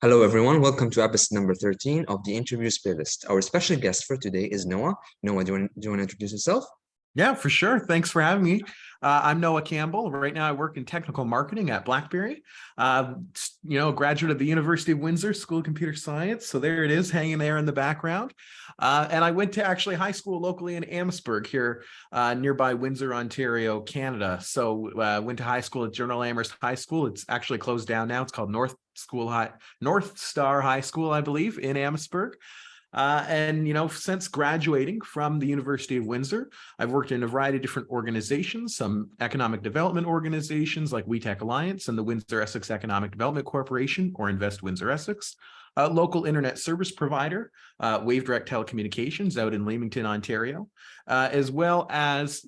Hello, everyone. Welcome to episode number 13 of the Interviews playlist. Our special guest for today is Noah. Noah, do you want to introduce yourself? Yeah, for sure. Thanks for having me. I'm Noah Campbell. Right now, I work in technical marketing at BlackBerry. Graduate of the University of Windsor School of Computer Science. So there it is, hanging there in the background. And I went to actually high school locally in Amherstburg here, nearby Windsor, Ontario, Canada. So went to high school at General Amherst High School. It's actually closed down now. It's called North Star High School, I believe, in Amherstburg. Since graduating from the University of Windsor, I've worked in a variety of different organizations, some economic development organizations like WeTech Alliance and the Windsor Essex Economic Development Corporation, or Invest Windsor Essex, a local internet service provider, WaveDirect Telecommunications out in Leamington, Ontario, as well as,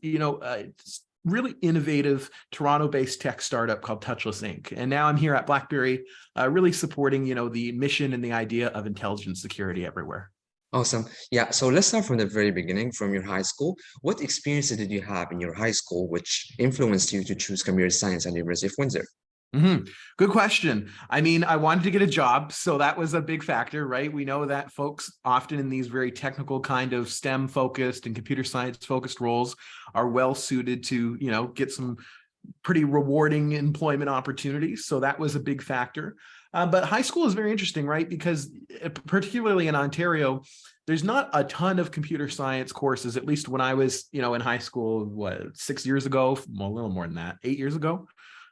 really innovative Toronto-based tech startup called Touchless Inc. And now I'm here at BlackBerry, really supporting, the mission and the idea of intelligent security everywhere. Awesome. Yeah, so let's start from the very beginning, from your high school. What experiences did you have in your high school which influenced you to choose computer science at the University of Windsor? Good question. I mean, I wanted to get a job, so that was a big factor, right? We know that folks often in these very technical kind of STEM focused and computer science focused roles are well suited to, get some pretty rewarding employment opportunities. So that was a big factor. But high school is very interesting, right? Because particularly in Ontario, there's not a ton of computer science courses, at least when I was, in high school, 6 years ago, well, a little more than that, 8 years ago.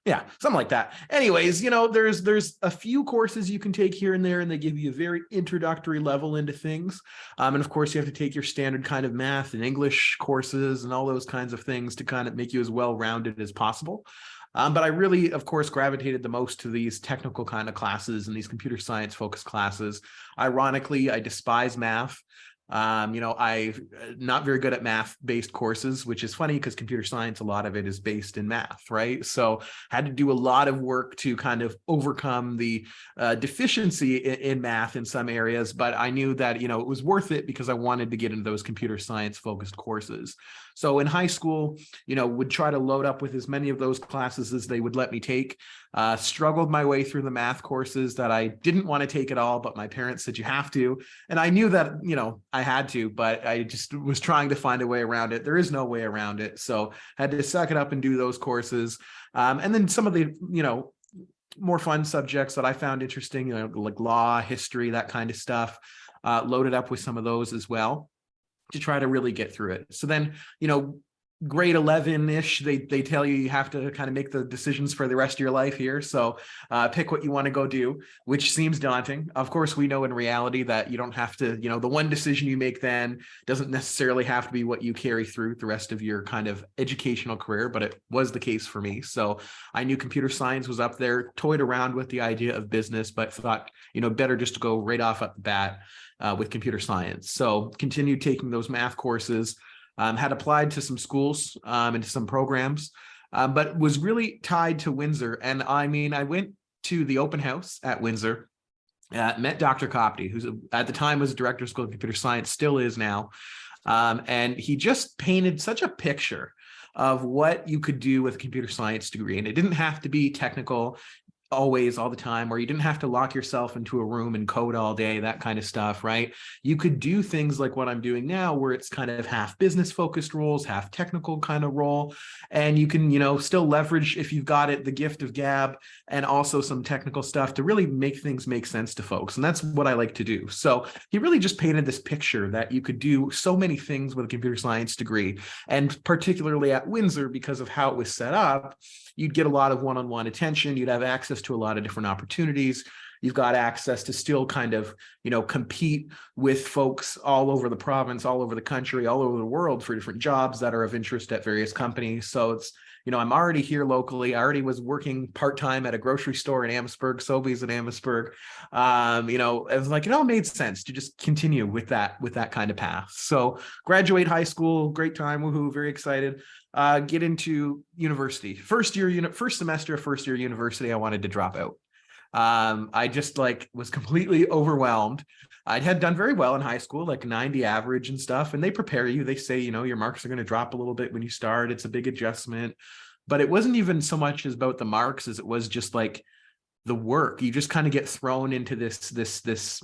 Yeah, something like that. Anyways, there's a few courses you can take here and there, and they give you a very introductory level into things. And of course, you have to take your standard kind of math and English courses and all those kinds of things to kind of make you as well-rounded as possible. But I really, of course, gravitated the most to these technical kind of classes and these computer science focused classes. Ironically, I despise math. I'm not very good at math-based courses, which is funny because computer science, a lot of it is based in math, right? So had to do a lot of work to kind of overcome the deficiency in math in some areas, but I knew that, it was worth it because I wanted to get into those computer science focused courses. So in high school, would try to load up with as many of those classes as they would let me take. Struggled my way through the math courses that I didn't want to take at all, but my parents said you have to. And I knew that, I had to, but I just was trying to find a way around it. There is no way around it. So had to suck it up and do those courses. And then some of the, more fun subjects that I found interesting, like law, history, that kind of stuff, loaded up with some of those as well to try to really get through it. So then, grade 11-ish, they tell you have to kind of make the decisions for the rest of your life here. So pick what you want to go do, which seems daunting. Of course, we know in reality that you don't have to, the one decision you make then doesn't necessarily have to be what you carry through the rest of your kind of educational career, but it was the case for me. So I knew computer science was up there, toyed around with the idea of business, but thought, better just to go right off at the bat with computer science. So continued taking those math courses. Had applied to some schools and to some programs, but was really tied to Windsor. And I mean, I went to the open house at Windsor, met Dr. Copty, who at the time was director of School of Computer Science, still is now. And he just painted such a picture of what you could do with a computer science degree. And it didn't have to be technical always, all the time, or you didn't have to lock yourself into a room and code all day, that kind of stuff, right? You could do things like what I'm doing now, where it's kind of half business focused roles, half technical kind of role. And you can, still leverage, if you've got it, the gift of gab and also some technical stuff to really make things make sense to folks. And that's what I like to do. So he really just painted this picture that you could do so many things with a computer science degree. And particularly at Windsor, because of how it was set up, you'd get a lot of one-on-one attention. You'd have access to a lot of different opportunities. You've got access to still kind of, compete with folks all over the province, all over the country, all over the world for different jobs that are of interest at various companies. So it's, I'm already here locally. I already was working part-time at a grocery store in Amherstburg, Sobeys in Amherstburg. It was like, it all made sense to just continue with that kind of path. So graduate high school, great time, woohoo, very excited. Get into university. First semester of first year university, I wanted to drop out. I just was completely overwhelmed. I had done very well in high school, like 90 average and stuff. And they prepare you. They say, your marks are going to drop a little bit when you start. It's a big adjustment. But it wasn't even so much as about the marks as it was just the work. You just kind of get thrown into this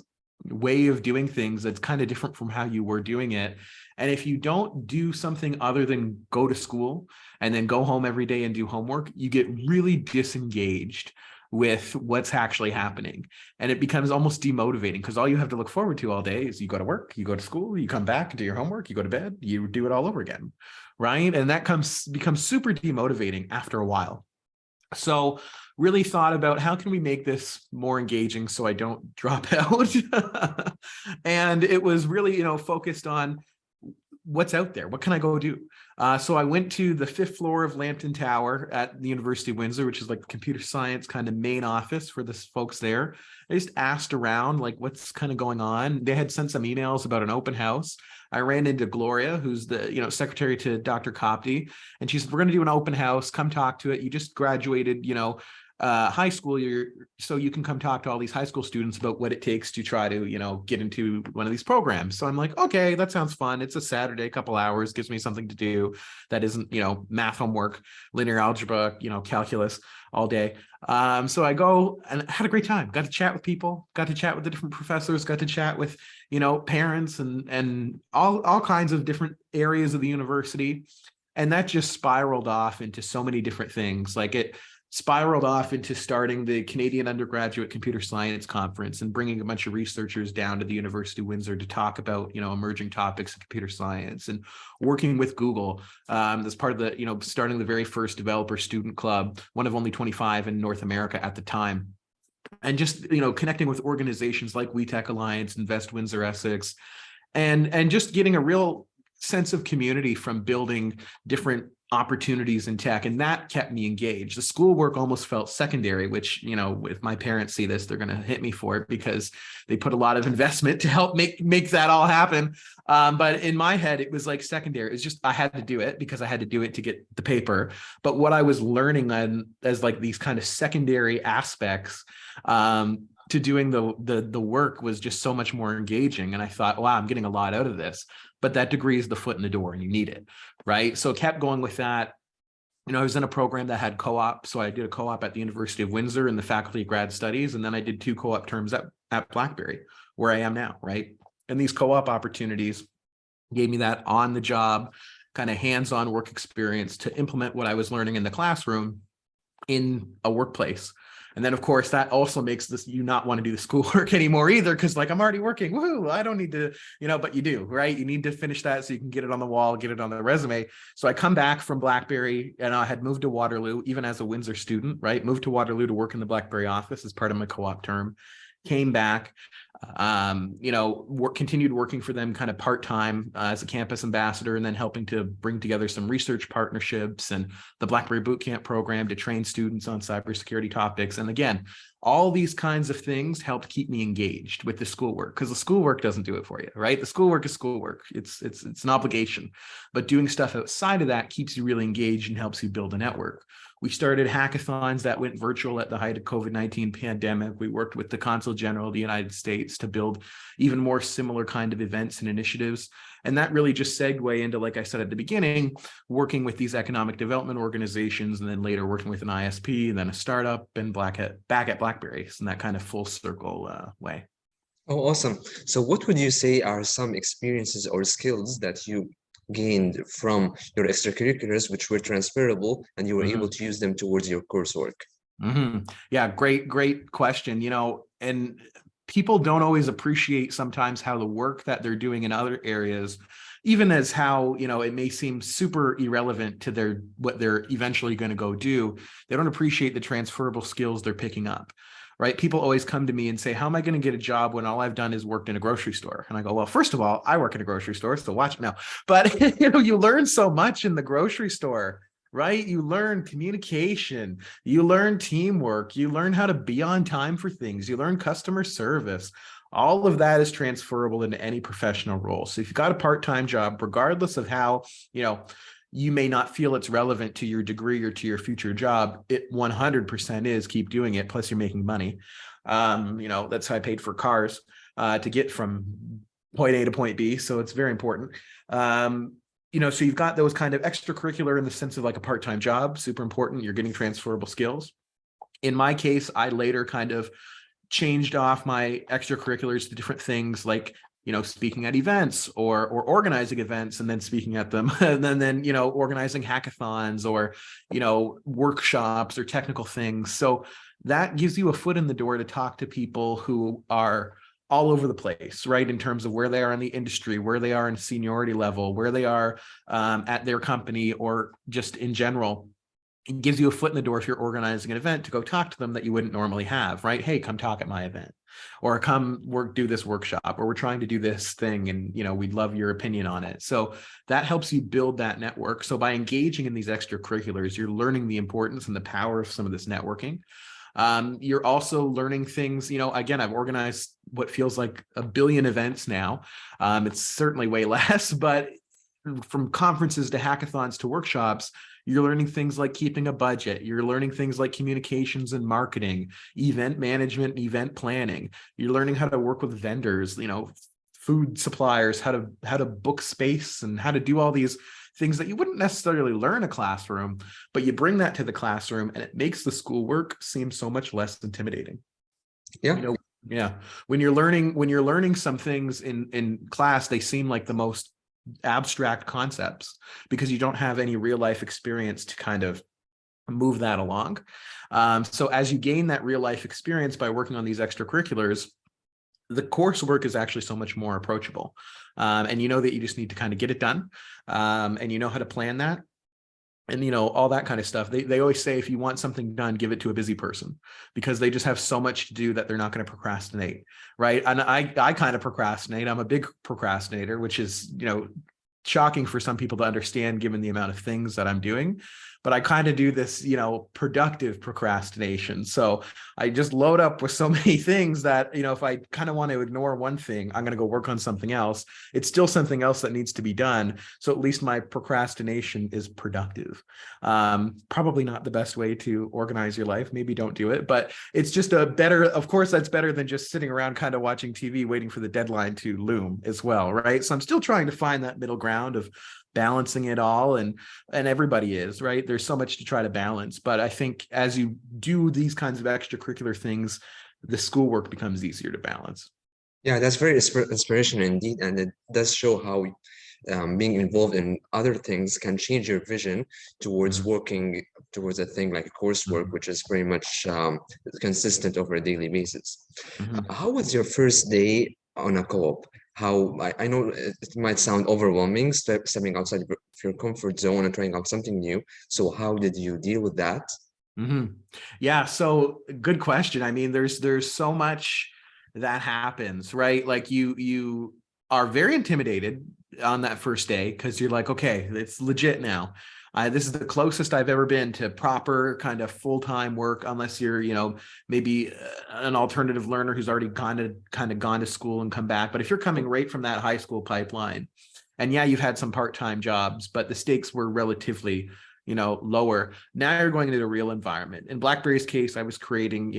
way of doing things that's kind of different from how you were doing it. And if you don't do something other than go to school and then go home every day and do homework, you get really disengaged with what's actually happening. And it becomes almost demotivating, because all you have to look forward to all day is you go to work, you go to school, you come back, do your homework, you go to bed, you do it all over again, right? And that becomes super demotivating after a while. So really thought about, how can we make this more engaging so I don't drop out? And it was really, focused on what's out there. What can I go do? So I went to the 5th floor of Lambton Tower at the University of Windsor, which is like the computer science kind of main office for the folks there. I just asked around, like, what's kind of going on. They had sent some emails about an open house. I ran into Gloria, who's the secretary to Dr. Copty, and she said, we're going to do an open house. Come talk to it. You just graduated, high school, so you can come talk to all these high school students about what it takes to try to, get into one of these programs. So I'm like, okay, that sounds fun. It's a Saturday, a couple hours, gives me something to do that isn't, math homework, linear algebra, calculus all day. So I go and had a great time. Got to chat with people, got to chat with the different professors, got to chat with, parents and all kinds of different areas of the university. And that just spiraled off into so many different things. Like, it spiraled off into starting the Canadian Undergraduate Computer Science Conference and bringing a bunch of researchers down to the University of Windsor to talk about, emerging topics in computer science, and working with Google as part of the, starting the very first developer student club, one of only 25 in North America at the time. And just, connecting with organizations like WeTech Alliance, Invest Windsor Essex, and just getting a real sense of community from building different opportunities in tech. And that kept me engaged. The schoolwork almost felt secondary, which, if my parents see this, they're going to hit me for it, because they put a lot of investment to help make that all happen. But in my head, it was like secondary. It's just, I had to do it because I had to do it to get the paper. But what I was learning as like these kind of secondary aspects to doing the work was just so much more engaging. And I thought, wow, I'm getting a lot out of this. But that degree is the foot in the door, and you need it, right? So kept going with that. I was in a program that had co-op. So I did a co-op at the University of Windsor in the Faculty of Grad Studies. And then I did 2 co-op terms at BlackBerry, where I am now, right? And these co-op opportunities gave me that on-the-job, kind of hands-on work experience to implement what I was learning in the classroom in a workplace. And then, of course, that also makes you not want to do the schoolwork anymore either, because like, I'm already working. Woohoo, I don't need to, but you do, right? You need to finish that so you can get it on the wall, get it on the resume. So I come back from BlackBerry, and I had moved to Waterloo, even as a Windsor student, right? Moved to Waterloo to work in the BlackBerry office as part of my co-op term. Came back, continued working for them kind of part-time as a campus ambassador, and then helping to bring together some research partnerships and the BlackBerry Bootcamp program to train students on cybersecurity topics. And again, all these kinds of things helped keep me engaged with the schoolwork, because the schoolwork doesn't do it for you, right? The schoolwork is schoolwork. It's an obligation, but doing stuff outside of that keeps you really engaged and helps you build a network. We started hackathons that went virtual at the height of COVID-19 pandemic. We worked with the Consul General of the United States to build even more similar kind of events and initiatives. And that really just segued into, like I said at the beginning, working with these economic development organizations, and then later working with an ISP, and then a startup, and back at BlackBerry, in that kind of full circle way. Oh, awesome. So what would you say are some experiences or skills that you gained from your extracurriculars, which were transferable, and you were able to use them towards your coursework? Yeah, great question. And people don't always appreciate sometimes how the work that they're doing in other areas, even as how, it may seem super irrelevant to what they're eventually going to go do, they don't appreciate the transferable skills they're picking up. Right? People always come to me and say, how am I going to get a job when all I've done is worked in a grocery store? And I go, well, first of all, I work in a grocery store, so watch it now. But, you learn so much in the grocery store, right? You learn communication, you learn teamwork, you learn how to be on time for things, you learn customer service. All of that is transferable into any professional role. So if you've got a part-time job, regardless of how, you may not feel it's relevant to your degree or to your future job, it 100% is. Keep doing it. Plus you're making money. That's how I paid for cars to get from point A to point B. So it's very important. So you've got those kind of extracurricular in the sense of like a part-time job, super important. You're getting transferable skills. In my case, I later kind of changed off my extracurriculars to different things like, speaking at events or organizing events and then speaking at them, and then organizing hackathons or workshops or technical things. So that gives you a foot in the door to talk to people who are all over the place, right? In terms of where they are in the industry, where they are in seniority level, where they are at their company, or just in general. It gives you a foot in the door if you're organizing an event to go talk to them that you wouldn't normally have, right? Hey, come talk at my event, or come do this workshop, or we're trying to do this thing, and we'd love your opinion on it. So that helps you build that network. So by engaging in these extracurriculars, you're learning the importance and the power of some of this networking. You're also learning things, again, I've organized what feels like a billion events now. It's certainly way less, but from conferences to hackathons to workshops, you're learning things like keeping a budget. You're learning things like communications and marketing, event management, event planning. You're learning how to work with vendors, food suppliers, how to book space, and how to do all these things that you wouldn't necessarily learn in a classroom, but you bring that to the classroom and it makes the schoolwork seem so much less intimidating. Yeah. Yeah. When you're learning some things in class, they seem like the most abstract concepts because you don't have any real life experience to kind of move that along. So as you gain that real life experience by working on these extracurriculars, the coursework is actually so much more approachable. And that you just need to kind of get it done. And how to plan that. And, all that kind of stuff. They always say, if you want something done, give it to a busy person, because they just have so much to do that they're not going to procrastinate. Right. And I kind of procrastinate. I'm a big procrastinator, which is, shocking for some people to understand given the amount of things that I'm doing. But I kind of do this, productive procrastination. So I just load up with so many things that, if I kind of want to ignore one thing, I'm going to go work on something else. It's still something else that needs to be done. So at least my procrastination is productive. Probably not the best way to organize your life. Maybe don't do it, but it's just of course, that's better than just sitting around kind of watching TV, waiting for the deadline to loom as well. Right. So I'm still trying to find that middle ground of balancing it all, and everybody is, right? There's so much to try to balance, but I think as you do these kinds of extracurricular things, the schoolwork becomes easier to balance. Yeah, that's very inspirational indeed, and it does show how being involved in other things can change your vision towards working towards a thing like coursework, which is very much consistent over a daily basis. How was your first day on a co-op? How I know it might sound overwhelming, stepping outside of your comfort zone and trying out something new. So how did you deal with that? Yeah, so good question. I mean, there's so much that happens, right? Like you are very intimidated on that first day because you're like, okay, it's legit now. This is the closest I've ever been to proper kind of full-time work, unless you're, maybe an alternative learner who's already kind of gone to school and come back. But if you're coming right from that high school pipeline, and yeah, you've had some part-time jobs, but the stakes were relatively, lower. Now you're going into a real environment. In BlackBerry's case, I was creating,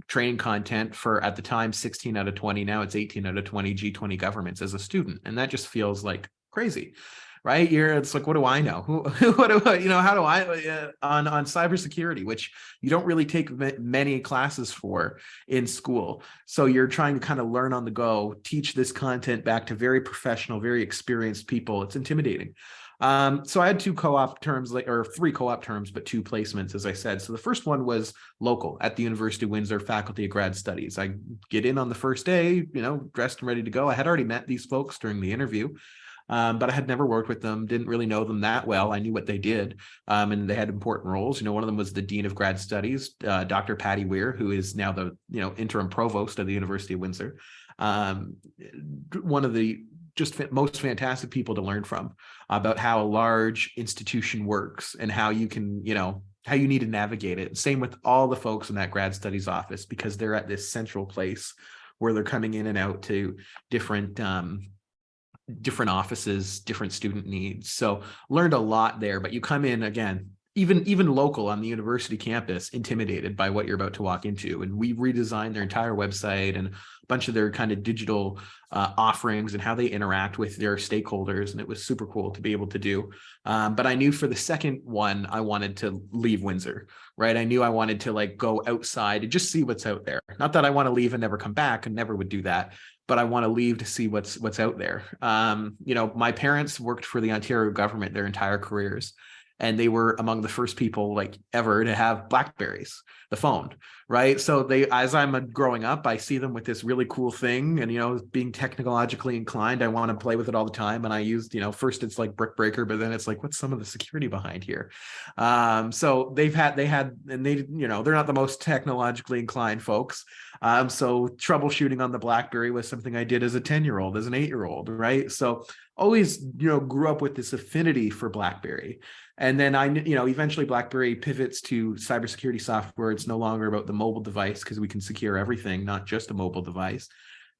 training content for, at the time, 16 out of 20. Now it's 18 out of 20 G20 governments as a student. And that just feels like crazy. Right? It's like, what do I know? What do I, how do I on cybersecurity, which you don't really take many classes for in school. So you're trying to kind of learn on the go, teach this content back to very professional, very experienced people. It's intimidating. So I had two co-op terms, or three co-op terms, but two placements, as I said. So the first one was local at the University of Windsor, Faculty of Grad Studies. I get in on the first day, dressed and ready to go. I had already met these folks during the interview. But I had never worked with them, didn't really know them that well. I knew what they did, and they had important roles. One of them was the Dean of Grad Studies, Dr. Patty Weir, who is now the interim provost of the University of Windsor. One of the most fantastic people to learn from about how a large institution works and how you can, how you need to navigate it. Same with all the folks in that grad studies office, because they're at this central place where they're coming in and out to different offices, different student needs. So learned a lot there, but you come in again, even local on the university campus, intimidated by what you're about to walk into. And we redesigned their entire website and a bunch of their kind of digital offerings and how they interact with their stakeholders. And it was super cool to be able to do. But I knew for the second one, I wanted to leave Windsor, right? I knew I wanted to like go outside and just see what's out there. Not that I want to leave and never come back, and never would do that, but I want to leave to see what's out there. You know, my parents worked for the Ontario government their entire careers, and they were among the first people like ever to have Blackberries, the phone, right? So they, as I'm growing up, I see them with this really cool thing, and, you know, being technologically inclined, I want to play with it all the time. And I used, you know, first it's like brick breaker, but then it's like, what's some of the security behind here? So they had, and they, you know, they're not the most technologically inclined folks. So troubleshooting on the BlackBerry was something I did as a 10-year-old, as an 8-year-old, right? So always, you know, grew up with this affinity for BlackBerry. And then you know, eventually BlackBerry pivots to cybersecurity software. It's no longer about the mobile device because we can secure everything, not just a mobile device.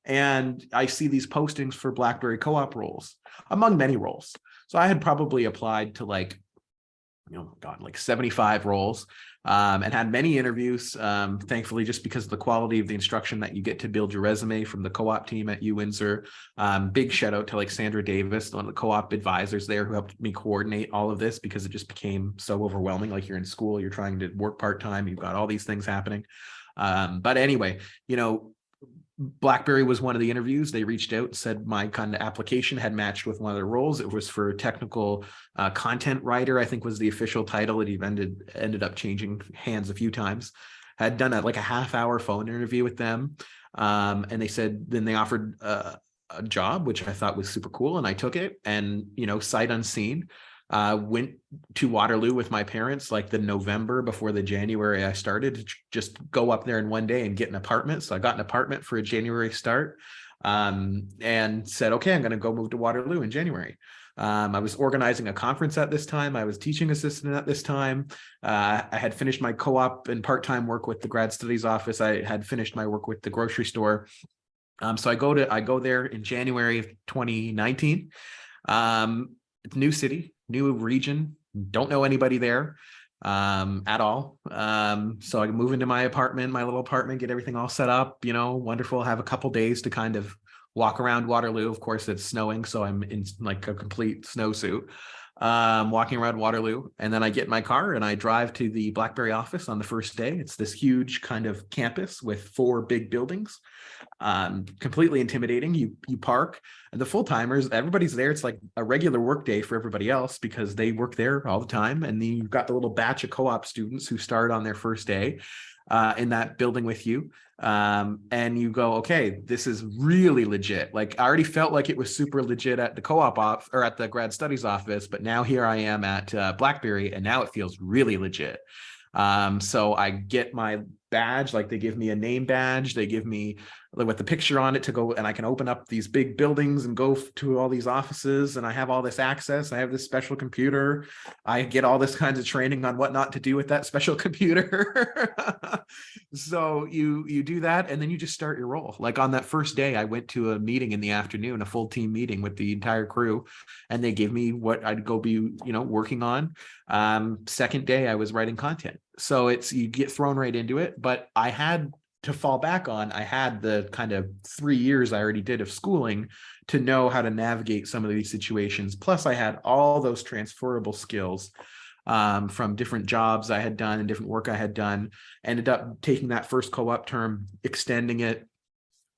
And I see these postings for BlackBerry co-op roles, among many roles. So I had probably applied to like, you know, God, like 75 roles, and had many interviews, thankfully, just because of the quality of the instruction that you get to build your resume from the co-op team at UWindsor. Big shout out to like Sandra Davis, one of the co-op advisors there, who helped me coordinate all of this, because it just became so overwhelming. Like, you're in school, you're trying to work part-time, you've got all these things happening. But anyway, you know, BlackBerry was one of the interviews. They reached out and said my kind of application had matched with one of their roles. It was for technical content writer, I think was the official title. It even ended up changing hands a few times. Had done like a half-hour phone interview with them. And they said, then they offered a job, which I thought was super cool. And I took it, and, you know, sight unseen, went to Waterloo with my parents like the November before the January I started, to just go up there in one day and get an apartment. So I got an apartment for a January start, and said, okay, I'm going to go move to Waterloo in January. I was organizing a conference at this time. I was teaching assistant at this time. I had finished my co-op and part-time work with the grad studies office. I had finished my work with the grocery store. So I go there in January of 2019. New city, new region, don't know anybody there at all. So I move into my apartment, my little apartment, get everything all set up, you know, wonderful, have a couple days to kind of walk around Waterloo. Of course, it's snowing, so I'm in like a complete snowsuit, walking around Waterloo. And then I get in my car and I drive to the BlackBerry office on the first day. It's this huge kind of campus with 4 big buildings, completely intimidating. You park, and the full-timers, everybody's there. It's like a regular work day for everybody else because they work there all the time. And then you've got the little batch of co-op students who start on their first day in that building with you. And you go, okay, this is really legit. Like, I already felt like it was super legit at the co-op or at the grad studies office, but now here I am at BlackBerry, and now it feels really legit. So I get my badge, like they give me a name badge, they give me with the picture on it to go, and I can open up these big buildings and go to all these offices, and I have all this access. I have this special computer. I get all this kinds of training on what not to do with that special computer. So you do that, and then you just start your role. Like on that first day, I went to a meeting in the afternoon, a full team meeting with the entire crew, and they gave me what I'd go be, you know, working on. Second day, I was writing content. So you get thrown right into it, but I had to fall back on. I had the kind of 3 years I already did of schooling to know how to navigate some of these situations. Plus I had all those transferable skills from different jobs I had done and different work I had done. Ended up taking that first co-op term, extending it,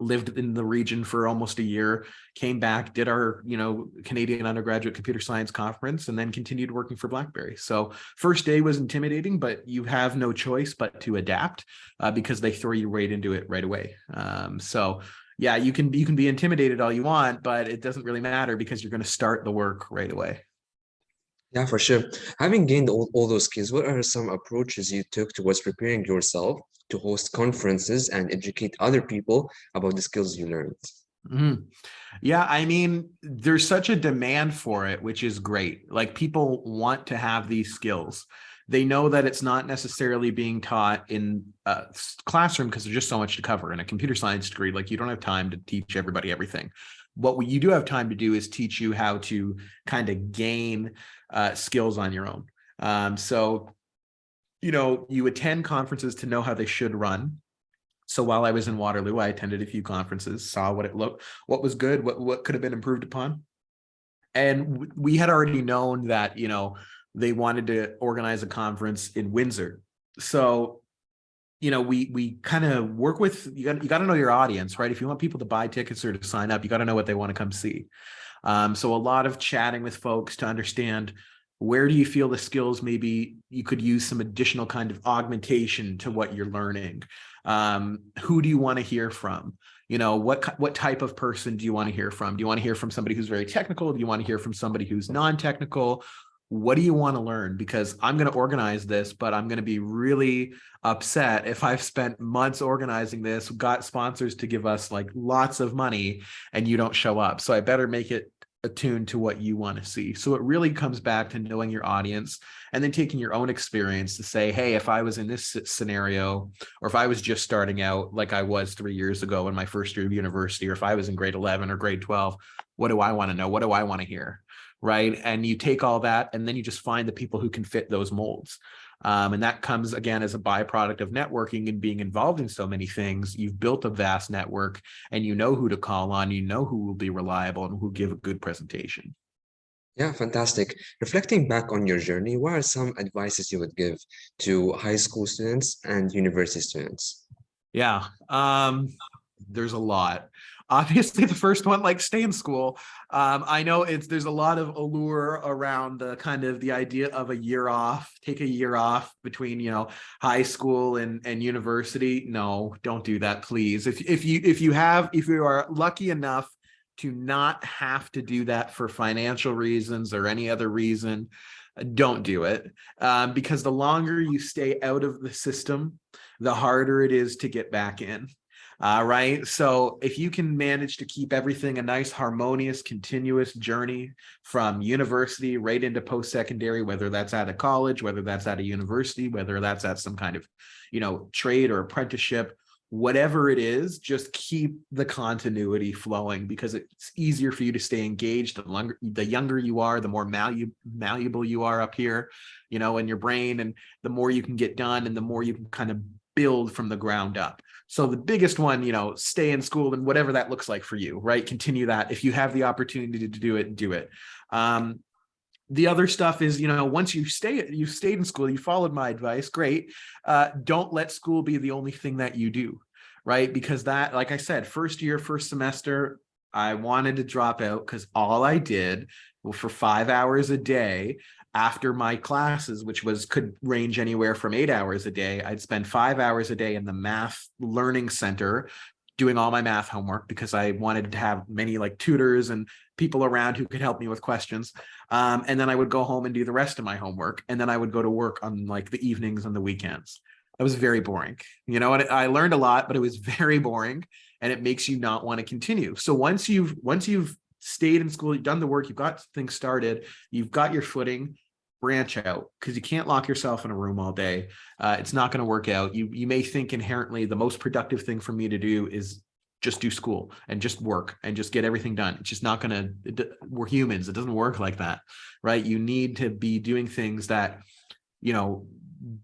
lived in the region for almost a year, came back, did our, you know, Canadian undergraduate computer science conference, and then continued working for BlackBerry. So first day was intimidating, but you have no choice but to adapt because they throw you right into it right away. So yeah, you can be intimidated all you want, but it doesn't really matter because you're going to start the work right away. Yeah, for sure. Having gained all those skills, what are some approaches you took towards preparing yourself to host conferences and educate other people about the skills you learned? Mm-hmm. Yeah, I mean, there's such a demand for it, which is great. Like, people want to have these skills. They know that it's not necessarily being taught in a classroom because there's just so much to cover. In a computer science degree, like, you don't have time to teach everybody everything. What you do have time to do is teach you how to kind of gain skills on your own. So you attend conferences to know how they should run. So while I was in Waterloo, I attended a few conferences, saw what was good, what could have been improved upon. And we had already known that, they wanted to organize a conference in Windsor. So, we kind of work with, you got to know your audience, right? If you want people to buy tickets or to sign up, you got to know what they want to come see. So a lot of chatting with folks to understand, where do you feel the skills, maybe you could use some additional kind of augmentation to what you're learning. Who do you want to hear from? What type of person do you want to hear from? Do you want to hear from somebody who's very technical? Do you want to hear from somebody who's non-technical? What do you want to learn? Because I'm going to organize this, but I'm going to be really upset if I've spent months organizing this, got sponsors to give us like lots of money, and you don't show up. So I better make it attuned to what you want to see. So it really comes back to knowing your audience and then taking your own experience to say, hey, if I was in this scenario, or if I was just starting out like I was 3 years ago in my first year of university, or if I was in grade 11 or grade 12, what do I want to know? What do I want to hear? Right. And you take all that, and then you just find the people who can fit those molds. And that comes again as a byproduct of networking and being involved in so many things. You've built a vast network, and you know who to call on, you know who will be reliable and who will give a good presentation. Yeah, fantastic. Reflecting back on your journey, what are some advices you would give to high school students and university students? Yeah. There's a lot. Obviously, the first one, like, stay in school. I know there's a lot of allure around the kind of the idea of a year off, take a year off between, high school and university. No, don't do that, please. If you are lucky enough to not have to do that for financial reasons or any other reason, don't do it. Because the longer you stay out of the system, the harder it is to get back in. Right. So if you can manage to keep everything a nice, harmonious, continuous journey from university right into post-secondary, whether that's at a college, whether that's at a university, whether that's at some kind of, trade or apprenticeship, whatever it is, just keep the continuity flowing, because it's easier for you to stay engaged. The younger you are, the more malleable you are up here, in your brain, and the more you can get done and the more you can kind of build from the ground up. So the biggest one, stay in school, and whatever that looks like for you, right? Continue that. If you have the opportunity to do it, do it. The other stuff is, once you've stayed in school, you followed my advice, great. Don't let school be the only thing that you do, right? Because that, like I said, first year, first semester, I wanted to drop out because all I did for 5 hours a day after my classes, which could range anywhere from 8 hours a day, I'd spend 5 hours a day in the math learning center doing all my math homework, because I wanted to have many like tutors and people around who could help me with questions. And then I would go home and do the rest of my homework. And then I would go to work on like the evenings and the weekends. That was very boring. I learned a lot, but it was very boring, and it makes you not want to continue. So once you've stayed in school, you've done the work, you've got things started, you've got your footing, branch out, because you can't lock yourself in a room all day. It's not going to work out. You may think inherently the most productive thing for me to do is just do school and just work and just get everything done. It's just not going to, we're humans. It doesn't work like that, right? You need to be doing things that,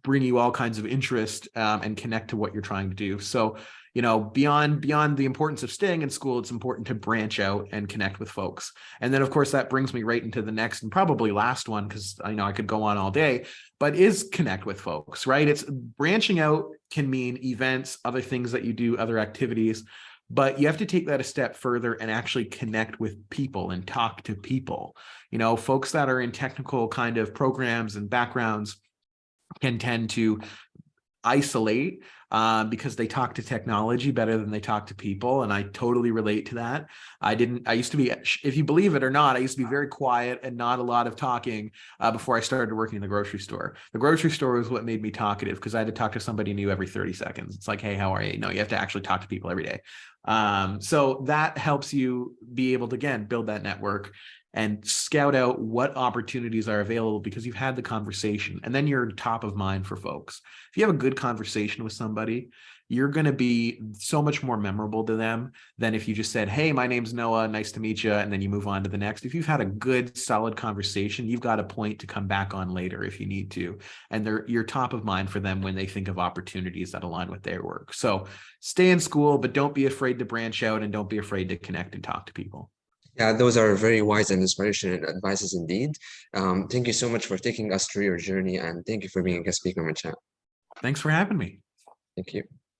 bring you all kinds of interest and connect to what you're trying to do. So, beyond the importance of staying in school, it's important to branch out and connect with folks. And then, of course, that brings me right into the next and probably last one, because I could go on all day, but is connect with folks, right? It's branching out can mean events, other things that you do, other activities, but you have to take that a step further and actually connect with people and talk to people. Folks that are in technical kind of programs and backgrounds can tend to isolate because they talk to technology better than they talk to people. And I totally relate to that. I used to be, if you believe it or not, I used to be very quiet and not a lot of talking before I started working in the grocery store. The grocery store was what made me talkative, because I had to talk to somebody new every 30 seconds. It's like, hey, how are you? No, you have to actually talk to people every day. So that helps you be able to, again, build that network and scout out what opportunities are available, because you've had the conversation, and then you're top of mind for folks. If you have a good conversation with somebody, you're going to be so much more memorable to them than if you just said, hey, my name's Noah, nice to meet you, and then you move on to the next. If you've had a good, solid conversation, you've got a point to come back on later if you need to. And you're top of mind for them when they think of opportunities that align with their work. So stay in school, but don't be afraid to branch out and don't be afraid to connect and talk to people. Yeah, those are very wise and inspirational advices indeed. Thank you so much for taking us through your journey, and thank you for being a guest speaker on my chat. Thanks for having me. Thank you.